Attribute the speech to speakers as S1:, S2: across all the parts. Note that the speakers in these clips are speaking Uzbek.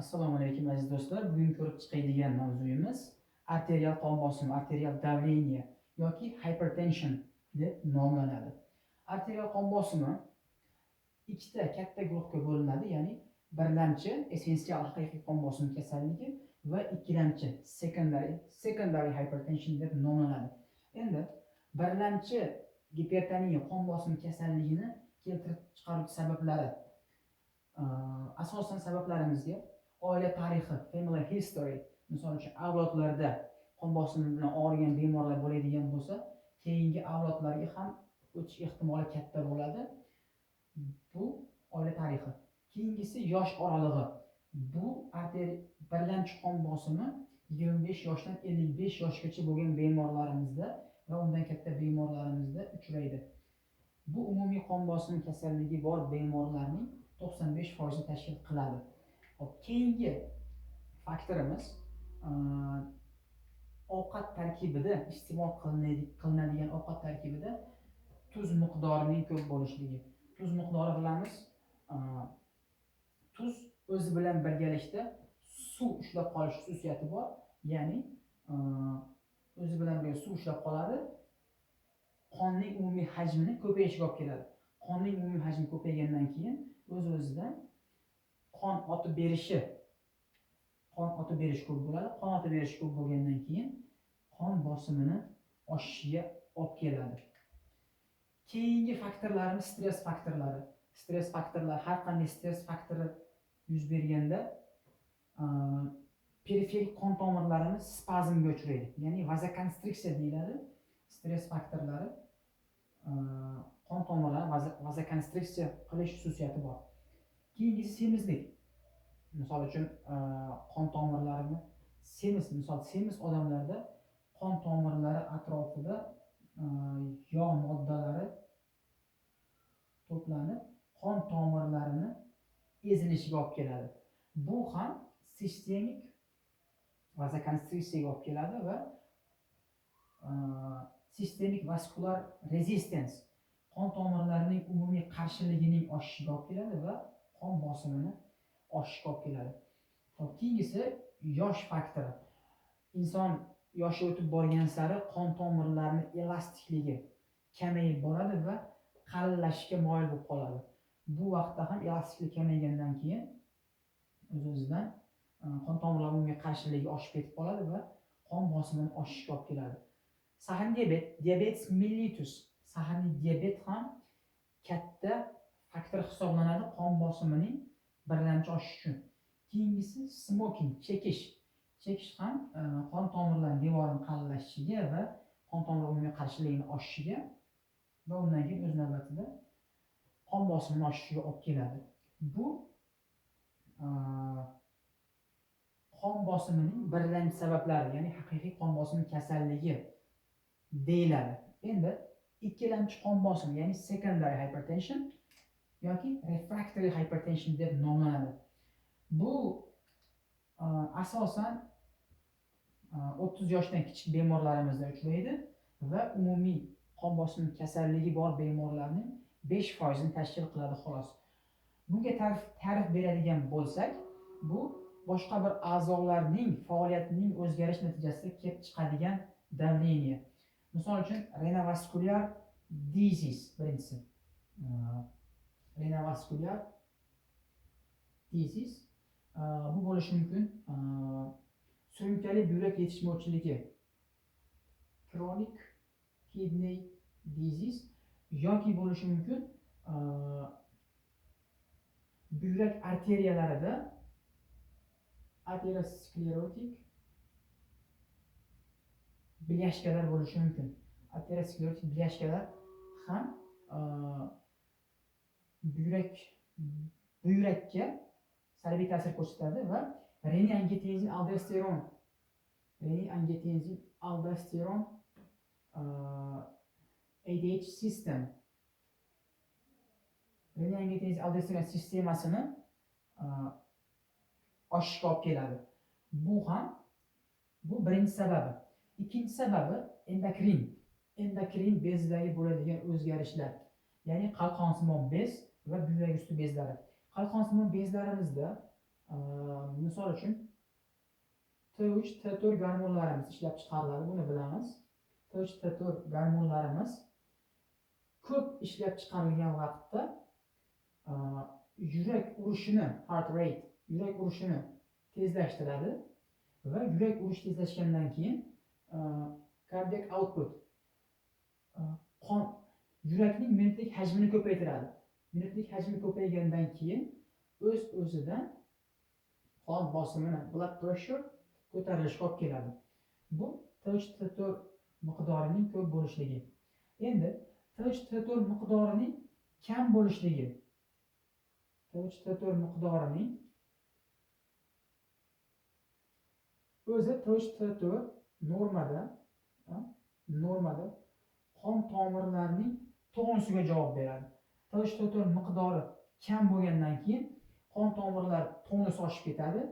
S1: Assalomu alaykum aziz do'stlar. Bugun ko'rib chiqadigan mavzuyimiz arterial qon bosimi, arterial давление yoki hypertension deb nomlanadi. Arterial qon bosimi ikkita katta guruhga bo'linadi, ya'ni birlamchi essensial haqiqiy qon bosimi kasalligi va ikkilamchi secondary hypertension deb nomlanadi. Endi birlamchi gipertoniya qon bosimi kasalligini keltirib chiqaruvchi sabablari asosan sabablarimizga oila tarixi, family history, misol uchun avlodlarda qon bosimi bilan og'rigan bemorlar bo'ladigan bo'lsa, keyingi avlodlarga ham o'tish ehtimoli katta bo'ladi. Bu oila tarixi. Keyingisi yosh oralig'i. Bu birlamchi qon bosimi 25 yoshdan 55 yoshgacha bo'lgan bemorlarimizda va undan katta bemorlarimizda uchraydi. Bu umumiy qon bosimi kasalligi bor bemorlarning 95% tashkil qiladi. Keyingi faktorimiz ovqat tarkibida iste'mol qilinadigan ovqat tarkibida tuz miqdorining ko'p bo'lishligi. Tuz miqdori bilamiz, tuz o'zi bilan birgalikda suv ushlab qolish xususiyati bor, ya'ni o'zi bilan birga suv ushlab qoladi, qonning umumiy hajmini ko'payishiga olib keladi. Qonning umumiy hajmi ko'paygandan keyin o'z-o'zidan qon otib berish ko'p bo'ladi. Qon otib berish ko'p bo'lgandan keyin qon bosimini oshishiga olib keladi. Keyingi faktorlarimiz stress faktorlari. Stress faktorlar, har qanday stress faktori yuz berganda periferik qon tomirlarimiz spazmga uchraydi. Ya'ni vazokonstriksiya deyiladi. Stress faktorlari qon tomirlari vazokonstriksiya qilish xususiyati bor. Keyingisi semizlik. Misol uchun qon tomirlarini semiz odamlarda qon tomirlari atrofida yog' moddalari to'planib, qon tomirlarini ezilishiga olib keladi. Bu ham sistemik vazokonstriksiyaga olib keladi va sistemik vaskular resistance, qon tomirlarining umumiy qarshiligining oshishiga olib keladi va qon bosimini oshishiga olib keladi. Keyingisi yosh faktori. Inson yoshi o'tib borgan sari qon tomirlarining elastikligi kamayib boradi va qalinlashishga moyil bo'lib qoladi. Bu vaqtda ham elastiklik kamaygandan keyin o'z-o'zidan qon tomirlarining umumiy qarshiligi oshib ketib qoladi va qon bosimini oshishiga olib keladi. Saharniy diabetes mellitus, saharniy diabet ham katta faktor hisoblanadi qon bosimining birlamchi oshishi uchun. Keyingisi smoking, chekish. Chekish ham qon tomirlarining devorining qalinlashishiga va qon tomir umumiy qarshiligini oshishiga va undan keyin o'z navbatida qon bosimini oshishiga olib keladi. Bu qon bosimining birlamchi sabablari, ya'ni haqiqiy qon bosimi kasalligi deyiladi. Endi ikkilamchi qon bosimi, ya'ni secondary hypertension yoki refractory hypertension deb nomlanadi. Bu asosan 30 yoshdan kichik bemorlarimizda uchraydi va umumiy qon bosimi kasalligi bor bemorlarning 5% ni tashkil qiladi xolos. Bunga ta'rif beradigan bo'lsak, bu boshqa bir a'zolarning faoliyatining o'zgarishi natijasida kelib chiqadigan давление. Misol uchun renovaskulyar disease birinchisi. Renovaskulyar disease bu bo'lishi mumkin surunkali buyrak yetishmovchiligi, chronic kidney disease yoki bo'lishi mumkin buyrak arteriyalarida aterosklerotik bilyashkalar bo'lishi mumkin. Aterosklerotik bilyashkalar ham buyrakka salbiy ta'sir ko'rsatadi va renin-angiotensin aldosteron ADH system, renin-angiotensin aldosteron sistemasini oshishiga olib keladi. Bu birinchi sababi. Ikkinchi sababi endokrin bezdagi bo'ladigan o'zgarishlar, ya'ni qalqonsimon bez va buyrak usti bezlari. Qalqonsimon bezlarimizda Misol uchun T3, T4 gormonlarimiz ishlab chiqariladi, buni bilamiz. T3, T4 gormonlarimiz ko'p ishlab chiqarilgan vaqtda yurak urishini, heart rate, yurak urishini tezlashtiradi va yurak urishi tezlashgandan keyin cardiac output, qon, yurakning minutlik hajmini ko'paytiradi. Minutlik hajmi ko'paygandan keyin o'z-o'zidan qon bosimini, blood pressure ko'tarilishga olib keladi. Bu T3, T4 miqdorining ko'p bo'lishligi. Endi T3, T4 miqdorining kam bo'lishligi. T3, T4 miqdorining o'zi T3, T4 normada qon tomirlarining tonusiga javob beradi. T3, T4 miqdori kam bo'lgandan keyin qon tomirlar tonus oshib ketadi.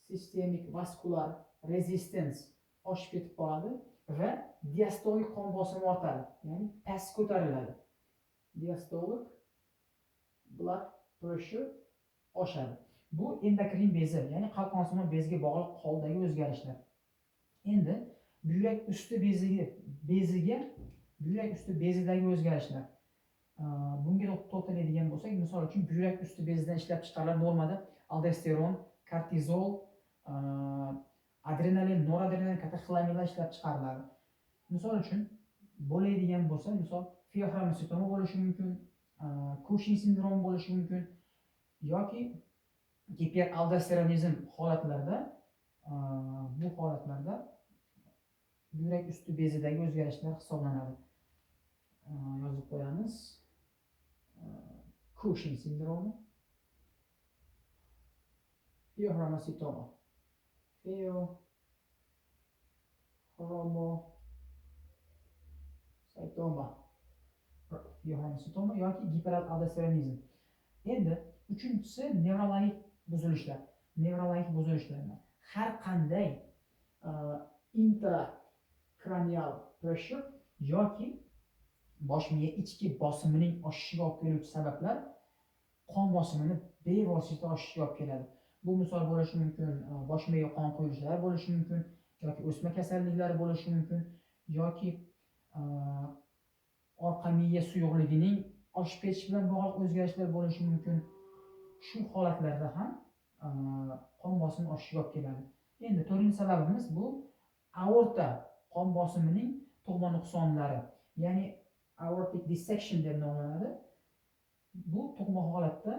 S1: Systemic vascular resistance oshib ketib qoladi va diastolik qon bosimi ortadi, ya'ni past ko'tariladi. Diastolic blood pressure oshadi. Bu endokrin bezi, ya'ni qalqonsimon bezga bog'liq holdagi o'zgarishlar. Endi buyrak usti bezidagi o'zgarishlar. Bunga to'xtaladigan bo'lsak, misol uchun buyrak usti bezidan ishlab chiqarilgan normada aldosteron, kortizol, adrenalin, noradrenalin katexilamidlar ishlab chiqariladi. Misol uchun bo'ladigan bo'lsa, misol feoxromositoma bo'lishi mumkin, Cushing sindromi bo'lishi mumkin yoki giperaldosteronizm holatlarda bu holatlarda yurak usti bezidagi o'zgarishlar hisoblanadi. Yozib qo'yamiz. Cushing sindromi, feoxromositoma, feoxromositoma yoki giperaldosteronizm. Endi uchinchisi nevrologik buzilishlar. Nevrologik buzilishlar. Har qanday intrakranial pressure yoki bosh miya ichki bosimining oshishiga olib keluvchi sabablar qon bosimini bevosita oshishiga olib keladi. Bu misol bo'lishi mumkin, bosh miyaga qon quyilishlar bo'lishi mumkin, yoki o'sma kasalliklari bo'lishi mumkin, yoki orqa miya suyuqligining oshib ketishi bilan bog'liq o'zgarishlar bo'lishi mumkin. Shu holatlarda ham qon bosimi oshishiga olib keladi. Endi to'rtinchi sababimiz bu aorta qon bosimining tug'ma nuqsonlari, ya'ni aortic dissection deb nomlanadi. Bu tug'ma holatda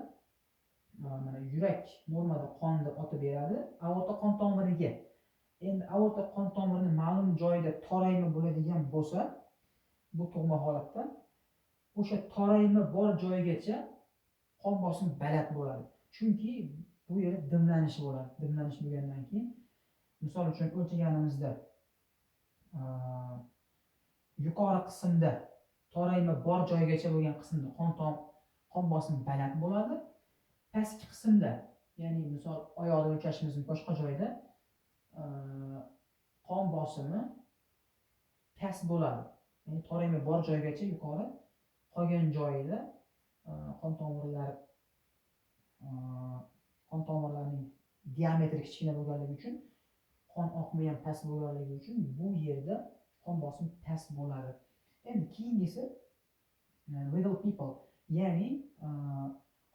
S1: mana yurak normada qonni otib beradi aorta qon tomiriga. Endi aorta qon tomirining ma'lum joyida torayma bo'ladigan bo'lsa, bu tug'ma holatda o'sha torayma bor joygacha qon bosimi baland bo'ladi. Chunki bu yerda dimlanish bo'ladi. Dimlanish bo'lgandan keyin, misol uchun o'lchaganimizda yuqori qismda torayma bor joygacha bo'lgan qismda qon bosimi baland bo'ladi. Pastki qismda, ya'ni misol oyoqda o'lchashimiz boshqa joyda qon bosimi past bo'ladi. Ya'ni torayma bor joygacha yuqori, qolgan joyida qon tomirlarining diametri kichkina bo'lganligi uchun, qon oqimi ham past bo'lganligi uchun bu yerda qon bosimi past bo'ladi. Endi keyingisi little people, ya'ni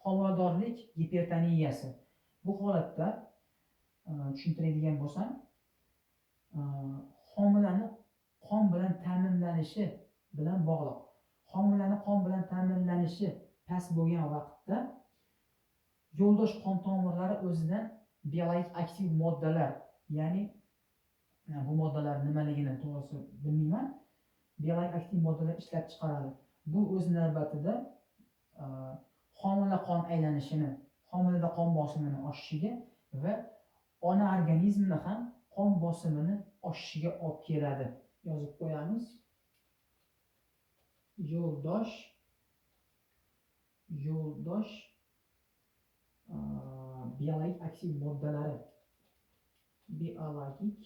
S1: homiladorlik gipertoniyasi. Bu holatda tushuntiradigan bo'lsam, homilani qon bilan ta'minlanishi bilan bog'liq. Homilani qon bilan ta'minlanishi past bo'lgan vaqtda yo'ldosh qon tomirlari o'zidan biologik aktiv moddalar, ya'ni bu moddalar nimaligini to'g'risi bilmayman, biologik aktiv moddalar ishlab chiqaradi. Bu o'z navbatida homila qon aylanishini, homilada qon bosimini oshishiga va ona organizmini ham qon bosimini oshishiga olib keladi. Yozib qo'yamiz. Yo'ldosh biologik aktiv moddalari, biologik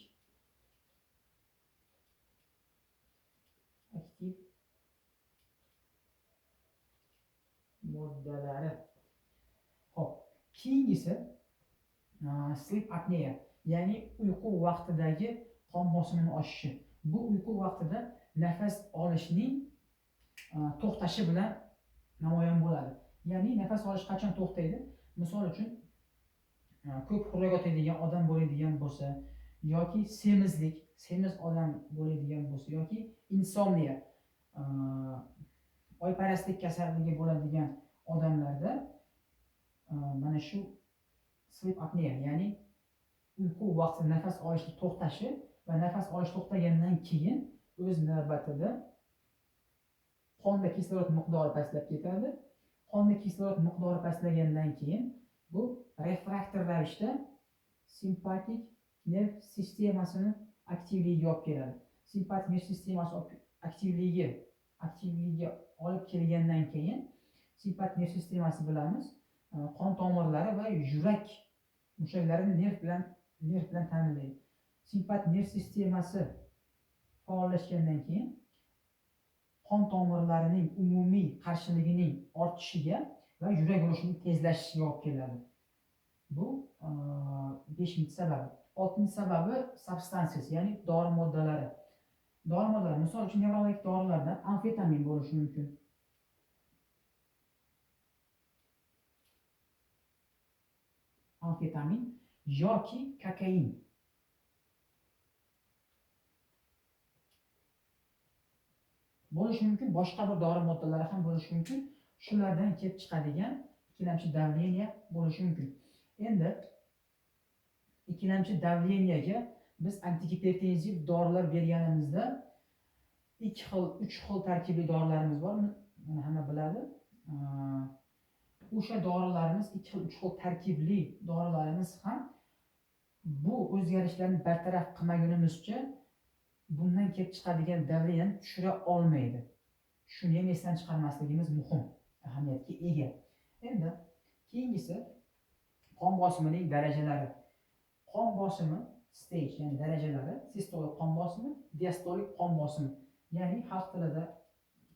S1: aktiv moddalari. Hop, keyingisi sleep apnea, ya'ni uyqu vaqtidagi qon bosimini oshishi. Bu uyqu vaqtida nafas olishning to'xtashi bilan namoyon bo'ladi. Ya'ni nafas olish qachon to'xtaydi? Misol uchun ko'p xurrak otadigan odam bo'ladigan bo'lsa, yoki semiz odam bo'ladigan bo'lsa, yoki insomniya, oyparastlik kasalligi bo'ladigan odamlarda mana shu sleep apnea, ya'ni uyqu vaqtida nafas olishni to'xtashi va nafas olish to'xtagandan keyin o'z navbatida qonda kislorod miqdori pastlab ketadi. Qonda kislorod miqdori pastlagandan keyin bu refraktor ravishda simpatik nerv sistemasini aktivligiga olib keladi. Simpatik nerv sistemasi aktivligiga olib kelgandan keyin simpatik nerv sistemasi bilamiz, qon tomirlari va yurak mushaklarini nerv bilan ta'minlaydi. Simpatik nerv sistemasi faollashgandan keyin qon tomirlarining umumiy qarshiligining ortishiga va yurak urishining tezlashishiga olib keladi. Bu 5-chi sababi. 6-chi sababi substances, ya'ni dori moddalari. Dori moddalari, misol uchun nevrologik dorilardan amfetamin bo'lishi mumkin. Amfetamin yoki kokain. Bo'lishi mumkin, boshqa bir dori moddalari ham bo'lishi mumkin. Shulardan kelib chiqadigan ikkilamchi davleniya bo'lishi mumkin. Endi ikkilamchi davleniyaga biz antigipertenziv dorilar berganimizda 3 xil tarkibli dorilarimiz bor. Buni hamma biladi. O'sha dorilarimiz 3 xil tarkibli dorilarimiz ham bu o'zgarishlarni bartaraf qilmagunimizcha bundan kelib chiqadigan davleniyani tushira olmaydi. Shuni ham esdan chiqarmasligimiz muhim, ahamiyatga ega. Endi keyingisi qon bosimining darajalari. Qon bosimi stage, ya'ni darajalari: sistolik qon bosimi, diastolik qon bosimi. Ya'ni xalq tilida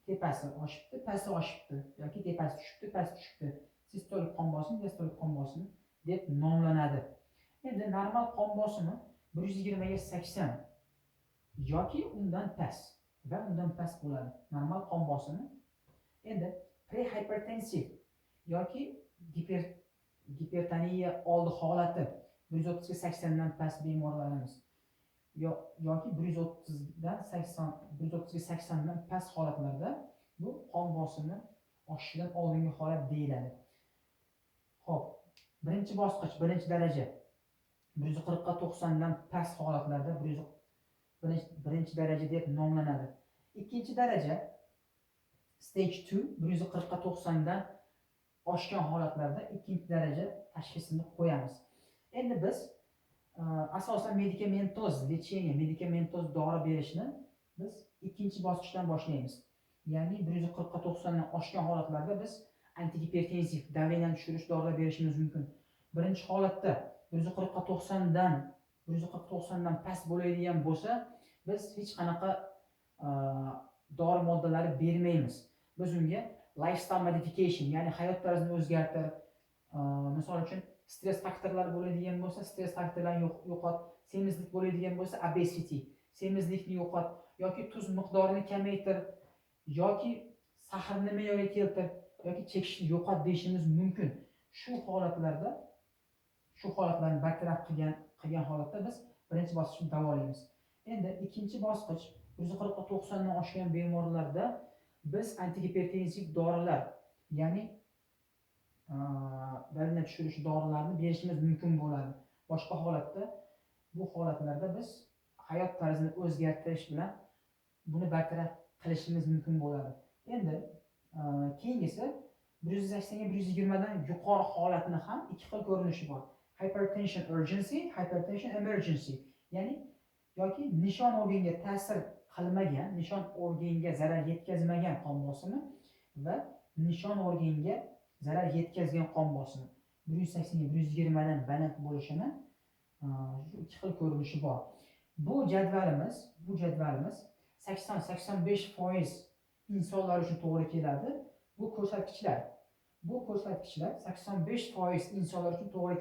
S1: tepasi oshibdi, pasti oshibdi yoki tepasi tushibdi, pasti tushibdi. Sistolik qon bosimi, diastolik qon bosimi deb nomlanadi. Endi normal qon bosimi 120 ga 80 yoki undan past va undan past bo'ladi. Normal qon bosimi. Endi prehypertensiv yoki gipertoniya oldi holati 130 ga 80 dan past bemorlarimiz yoki 130 ga 80 dan past holatlarda bu qon bosimi oshishidan oldingi holat deyiladi. Xo'p, birinchi bosqich, birinchi daraja 140 ga 90 dan past holatlarda birinchi daraja deb nomlanadi. Ikkinchi daraja stage 2 140 ga 90 dan oshgan holatlarda ikkinchi daraja tashxisini qo'yamiz. Endi biz asosan medikamentoz dori berishni biz ikkinchi bosqichdan boshlaymiz. Ya'ni 140 ga 90 dan oshgan holatlarda biz antigipertenziv davleniyani tushirish dorilar berishimiz mumkin. Birinchi holatda 140 ga 90 dan past bo'ladigan bo'lsa, biz hech qanaqa dori moddalari bermaymiz. Biz unga lifestyle modification, ya'ni hayot tarzini o'zgartir. Misol uchun stress faktorlari bo'ladigan bo'lsa, stress faktorlarini yo'qot, semizlik bo'ladigan bo'lsa, obesity, semizlikni yo'qot, yoki tuz miqdorini kamaytir, yoki sahrni me'yorga keltir, yoki chekishni yo'qot deyishimiz mumkin. Shu holatlarni bartaraf qilgan holatda biz birinchi bosqichni davolaymiz. Endi ikkinchi bosqich 140 ga 90 dan oshgan bemorlarda biz antigipertenziv dorilar, ya'ni davleniya tushirish dorilarini berishimiz mumkin bo'ladi. Boshqa holatda bu holatlarda biz hayot tarzini o'zgartirish bilan buni bartaraf qilishimiz mumkin bo'ladi. Endi keyingisi 180 ga 120 dan yuqori holatni ham ikki xil ko'rinishi bor. Hypertension urgency, hypertension emergency. Ya'ni yoki nishon organga ta'sir qilmagan, nishon organga zarar yetkazmagan qon bosimi va nishon organga zarar yetkazgan qon bosimi 180 ga 120 dan baland bo'lishini ikki xil ko'rinishi bor. Bu jadvalimiz 80-85% insonlar uchun to'g'ri keladi. Bu ko'rsatkichlar 85% insonlar uchun to'g'ri